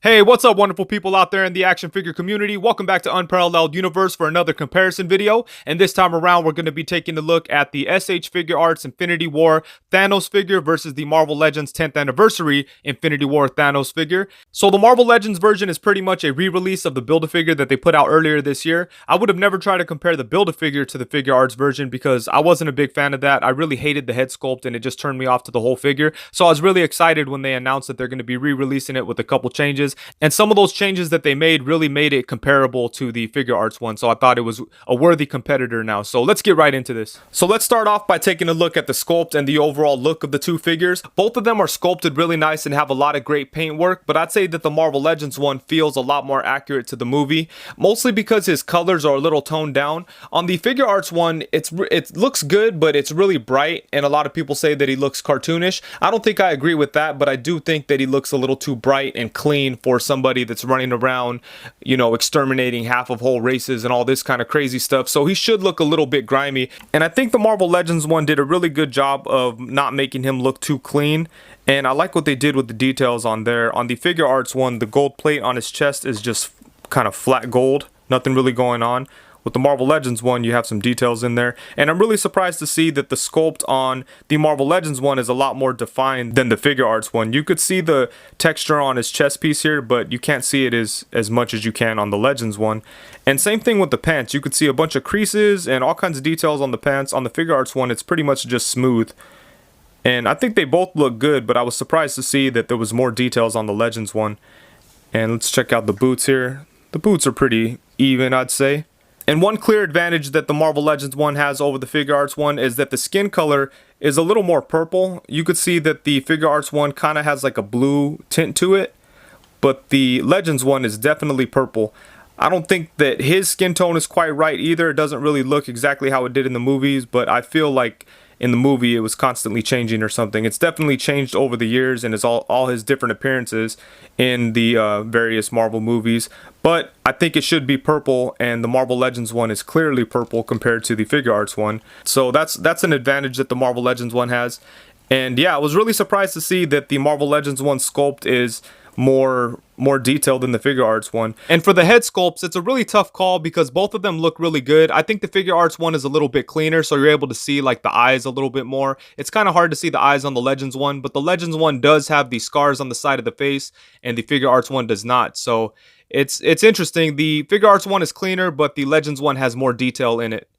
Hey, what's up, wonderful people out there in the action figure community? Welcome back to Unparalleled Universe for another comparison video. And this time around, we're going to be taking a look at the S.H Figuarts Infinity War Thanos figure versus the Marvel Legends 10th Anniversary Infinity War Thanos figure. So the Marvel Legends version is pretty much a re-release of the Build-A-Figure that they put out earlier this year. I would have never tried to compare the Build-A-Figure to the Figuarts version because I wasn't a big fan of that. I really hated the head sculpt and it just turned me off to the whole figure. So I was really excited when they announced that they're going to be re-releasing it with a couple changes. And some of those changes that they made really made it comparable to the Figuarts one. So I thought it was a worthy competitor now. So let's get right into this. So let's start off by taking a look at the sculpt and the overall look of the two figures. Both of them are sculpted really nice and have a lot of great paint work. But I'd say that the Marvel Legends one feels a lot more accurate to the movie. Mostly because his colors are a little toned down. On the Figuarts one, it looks good, but it's really bright. And a lot of people say that he looks cartoonish. I don't think I agree with that, but I do think that he looks a little too bright and clean for somebody that's running around, you know, exterminating half of whole races and all this kind of crazy stuff. So he should look a little bit grimy. And I think the Marvel Legends one did a really good job of not making him look too clean. And I like what they did with the details on there. On the Figuarts one, the gold plate on his chest is just kind of flat gold. Nothing really going on. With the Marvel Legends one, you have some details in there. And I'm really surprised to see that the sculpt on the Marvel Legends one is a lot more defined than the Figuarts one. You could see the texture on his chest piece here, but you can't see it as much as you can on the Legends one. And same thing with the pants. You could see a bunch of creases and all kinds of details on the pants. On the Figuarts one, it's pretty much just smooth. And I think they both look good, but I was surprised to see that there was more details on the Legends one. And let's check out the boots here. The boots are pretty even, I'd say. And one clear advantage that the Marvel Legends one has over the Figuarts one is that the skin color is a little more purple. You could see that the Figuarts one kind of has like a blue tint to it, but the Legends one is definitely purple. I don't think that his skin tone is quite right either. It doesn't really look exactly how it did in the movies, but I feel like in the movie it was constantly changing or something. It's definitely changed over the years and it's all his different appearances in the various Marvel movies. But I think it should be purple, and the Marvel Legends one is clearly purple compared to the Figuarts one. So that's an advantage that the Marvel Legends one has. And yeah, I was really surprised to see that the Marvel Legends one sculpt is more detailed than the Figuarts one. And for the head sculpts, it's a really tough call because both of them look really good. I think the Figuarts one is a little bit cleaner, so you're able to see like the eyes a little bit more. It's kind of hard to see the eyes on the Legends one, but the Legends one does have the scars on the side of the face and the Figuarts one does not. So it's interesting. The Figuarts one is cleaner, but the Legends one has more detail in it.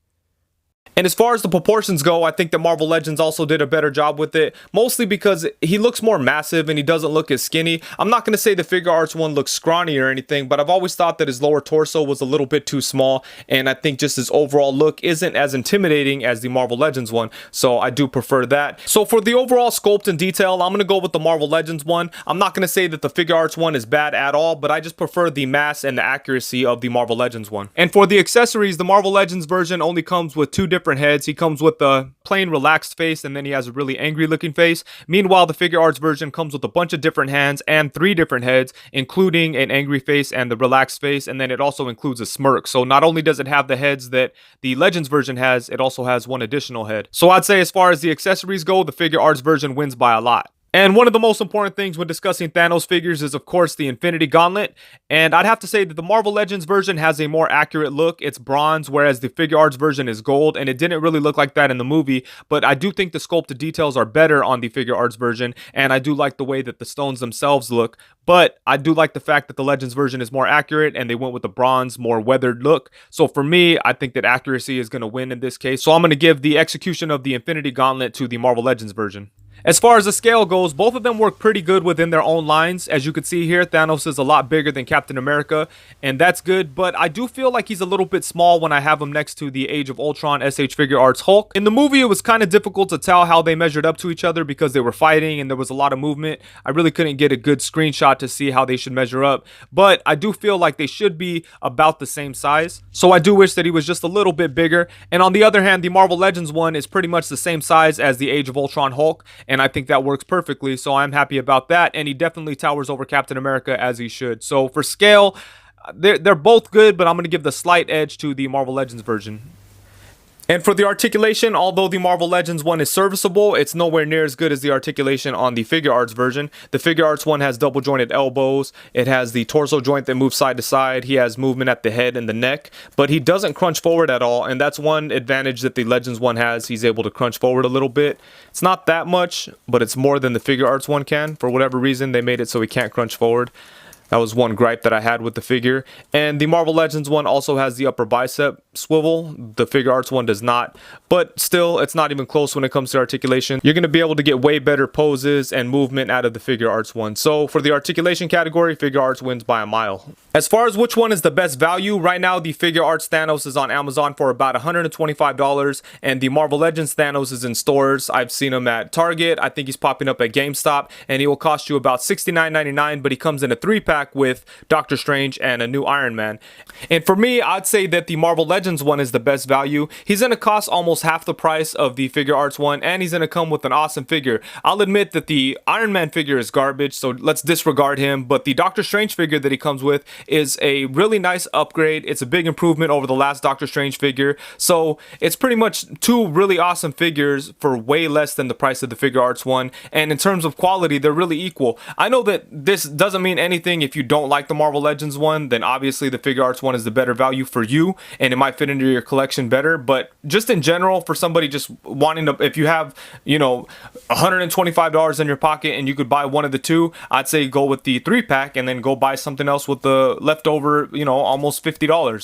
And as far as the proportions go, I think that Marvel Legends also did a better job with it, mostly because he looks more massive and he doesn't look as skinny. I'm not going to say the Figuarts one looks scrawny or anything, but I've always thought that his lower torso was a little bit too small, and I think just his overall look isn't as intimidating as the Marvel Legends one, so I do prefer that. So for the overall sculpt and detail, I'm going to go with the Marvel Legends one. I'm not going to say that the Figuarts one is bad at all, but I just prefer the mass and the accuracy of the Marvel Legends one. And for the accessories, the Marvel Legends version only comes with two different heads. He comes with a plain relaxed face and then he has a really angry looking face. Meanwhile, the Figuarts version comes with a bunch of different hands and 3 different heads, including an angry face and the relaxed face, and then it also includes a smirk. So not only does it have the heads that the Legends version has, it also has one additional head. So I'd say as far as the accessories go, the Figuarts version wins by a lot. And one of the most important things when discussing Thanos figures is, of course, the Infinity Gauntlet. And I'd have to say that the Marvel Legends version has a more accurate look. It's bronze, whereas the Figuarts version is gold. And it didn't really look like that in the movie. But I do think the sculpted details are better on the Figuarts version. And I do like the way that the stones themselves look. But I do like the fact that the Legends version is more accurate and they went with the bronze, more weathered look. So for me, I think that accuracy is going to win in this case. So I'm going to give the execution of the Infinity Gauntlet to the Marvel Legends version. As far as the scale goes, both of them work pretty good within their own lines. As you can see here, Thanos is a lot bigger than Captain America, and that's good, but I do feel like he's a little bit small when I have him next to the Age of Ultron S.H Figuarts Hulk. In the movie, it was kind of difficult to tell how they measured up to each other because they were fighting and there was a lot of movement. I really couldn't get a good screenshot to see how they should measure up, but I do feel like they should be about the same size. So I do wish that he was just a little bit bigger. And on the other hand, the Marvel Legends one is pretty much the same size as the Age of Ultron Hulk, and I think that works perfectly, so I'm happy about that. And he definitely towers over Captain America as he should. So for scale, they're both good, but I'm going to give the slight edge to the Marvel Legends version. And for the articulation, although the Marvel Legends one is serviceable, it's nowhere near as good as the articulation on the Figuarts version. The Figuarts one has double jointed elbows, it has the torso joint that moves side to side, he has movement at the head and the neck, but he doesn't crunch forward at all, and that's one advantage that the Legends one has. He's able to crunch forward a little bit. It's not that much, but it's more than the Figuarts one can. For whatever reason, they made it so he can't crunch forward. That was one gripe that I had with the figure. And the Marvel Legends one also has the upper bicep swivel. The Figuarts one does not. But still, it's not even close when it comes to articulation. You're going to be able to get way better poses and movement out of the Figuarts one. So for the articulation category, Figuarts wins by a mile. As far as which one is the best value, right now the Figuarts Thanos is on Amazon for about $125. And the Marvel Legends Thanos is in stores. I've seen him at Target. I think he's popping up at GameStop. And he will cost you about $69.99. But he comes in a 3-pack with Doctor Strange and a new Iron Man. And for me, I'd say that the Marvel Legends one is the best value. He's going to cost almost half the price of the Figuarts one, and he's going to come with an awesome figure. I'll admit that the Iron Man figure is garbage, so let's disregard him, but the Doctor Strange figure that he comes with is a really nice upgrade. It's a big improvement over the last Doctor Strange figure, so it's pretty much two really awesome figures for way less than the price of the Figuarts one, and in terms of quality, they're really equal. I know that this doesn't mean anything. If you don't like the Marvel Legends one, then obviously the Figuarts one is the better value for you, and it might fit into your collection better. But just in general, for somebody just wanting to, if you have, you know, $125 in your pocket and you could buy one of the two, I'd say go with the 3-pack and then go buy something else with the leftover, you know, almost $50.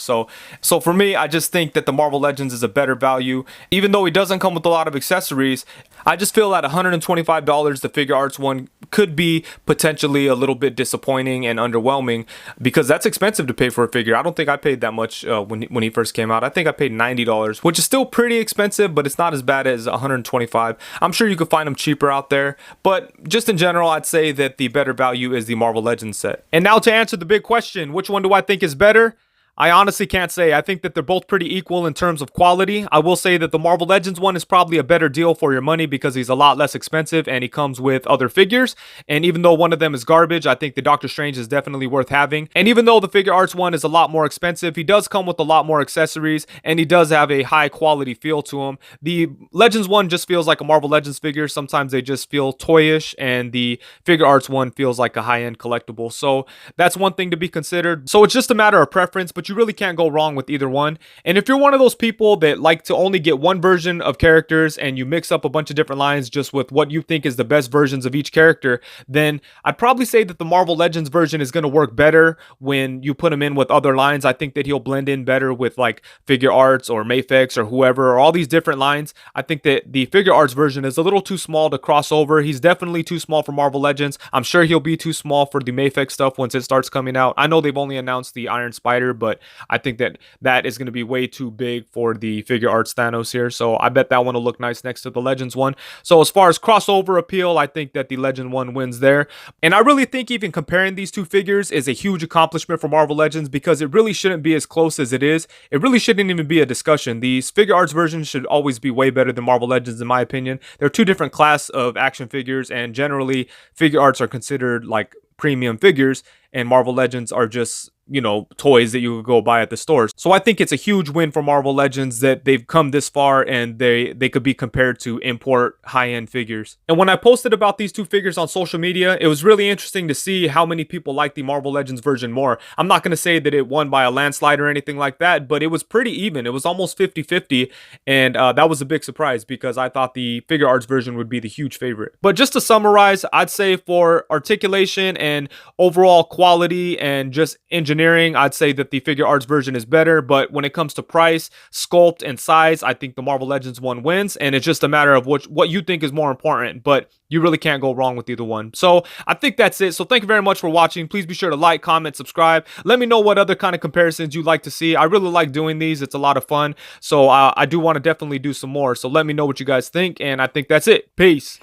So for me, I just think that the Marvel Legends is a better value. Even though it doesn't come with a lot of accessories, I just feel at $125, the Figuarts one could be potentially a little bit disappointing and underwhelming, because that's expensive to pay for a figure. I don't think I paid that much when he first came out. I think I paid $90, which is still pretty expensive, but it's not as bad as $125. I'm sure you could find them cheaper out there, but just in general, I'd say that the better value is the Marvel Legends set. And now to answer the big question, which one do I think is better? I honestly can't say. I think that they're both pretty equal in terms of quality. I will say that the Marvel Legends one is probably a better deal for your money because he's a lot less expensive and he comes with other figures. And even though one of them is garbage, I think the Doctor Strange is definitely worth having. And even though the Figuarts one is a lot more expensive, he does come with a lot more accessories and he does have a high quality feel to him. The Legends one just feels like a Marvel Legends figure. Sometimes they just feel toyish, and the Figuarts one feels like a high-end collectible. So that's one thing to be considered. So it's just a matter of preference, but you really can't go wrong with either one. And if you're one of those people that like to only get one version of characters and you mix up a bunch of different lines just with what you think is the best versions of each character, then I'd probably say that the Marvel Legends version is going to work better when you put him in with other lines. I think that he'll blend in better with like Figuarts or Mafex or whoever, or all these different lines. I think that the Figuarts version is a little too small to cross over. He's definitely too small for Marvel Legends. I'm sure he'll be too small for the Mafex stuff once it starts coming out. I know they've only announced the Iron Spider, but I think that that is going to be way too big for the Figuarts Thanos here. So I bet that one will look nice next to the Legends one. So as far as crossover appeal, I think that the Legend one wins there. And I really think even comparing these two figures is a huge accomplishment for Marvel Legends, because it really shouldn't be as close as it is. It really shouldn't even be a discussion. These Figuarts versions should always be way better than Marvel Legends, in my opinion. They're two different class of action figures, and generally Figuarts are considered like premium figures, and Marvel Legends are just, you know, toys that you could go buy at the stores. So I think it's a huge win for Marvel Legends that they've come this far and they could be compared to import high-end figures. And when I posted about these two figures on social media, it was really interesting to see how many people like the Marvel Legends version more. I'm not going to say that it won by a landslide or anything like that, but it was pretty even. It was almost 50-50, and that was a big surprise because I thought the Figuarts version would be the huge favorite. But just to summarize, I'd say for articulation and overall quality and just engineering, I'd say that the Figuarts version is better. But when it comes to price, sculpt, and size, I think the Marvel Legends one wins, and it's just a matter of what you think is more important, but you really can't go wrong with either one. So I think that's it. So thank you very much for watching. Please be sure to like, comment, subscribe. Let me know what other kind of comparisons you'd like to see. I really like doing these. It's a lot of fun. So I do want to definitely do some more. So let me know what you guys think, and I think that's it. Peace.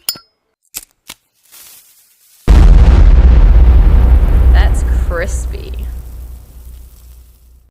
That's crispy.